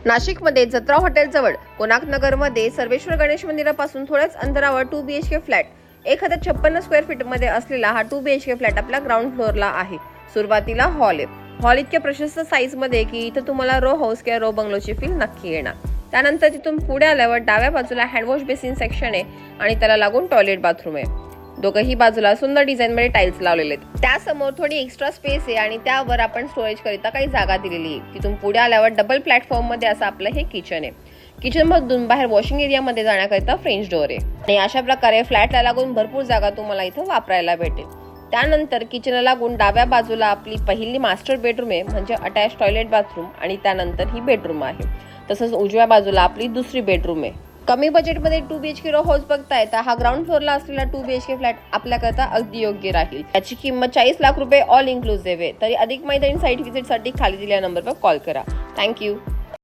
नाशिकमध्ये जत्रा हॉटेल जवळ कोणार्क नगरमध्ये सर्वेश्वर गणेश मंदिरापासून थोड्याच अंतरावर 2 BHK फ्लॅट 1056 स्क्वेअर फीट मध्ये असलेला हा 2 BHK फ्लॅट आपल्या ग्राउंड फ्लोअरला आहे. सुरुवातीला हॉल आहे. हॉल इतक्या प्रशस्त साईज मध्ये की इथं तुम्हाला रो हाऊस किंवा रो बंगलोची फील नक्की येणार. त्यानंतर तिथून पुढे आल्यावर डाव्या बाजूला हँडवॉश बेसिन सेक्शन आहे आणि त्याला लागून टॉयलेट बाथरूम आहे. दोघंही बाजूला सुंदर डिझाईन मध्ये टाइल्स लावलेले आहेत. त्यासमोर थोडी एक्स्ट्रा स्पेस आहे आणि त्यावर आपण स्टोरेज करिता काही जागा दिलेली आहे. तिथून पुढे आल्यावर डबल प्लॅटफॉर्म मध्ये असं आपलं हे किचन आहे. किचन मधून बाहेर वॉशिंग एरिया मध्ये जाण्याकरिता फ्रेंच डोअर आहे आणि अशा प्रकारे फ्लॅटला लागून भरपूर जागा तुम्हाला इथं वापरायला भेटेल. त्यानंतर किचनला लागून डाव्या बाजूला आपली पहिली मास्टर बेडरूम आहे म्हणजे अटॅच टॉयलेट बाथरूम आणि त्यानंतर ही बेडरूम आहे. तसंच उजव्या बाजूला आपली दुसरी बेडरूम आहे. कमी बजेटमध्ये 2 BHK रो हाऊस बघताय तर हा ग्राउंड फ्लोअरला असलेला 2 BHK फ्लॅट आपल्याकरता अगदी योग्य राहील. याची किंमत 40 लाख रुपये ऑल इन्क्लुसिव्ह आहे. तरी अधिक माहिती आणि साईट व्हिजिटसाठी खाली दिलेल्या नंबरवर कॉल करा. थँक्यू.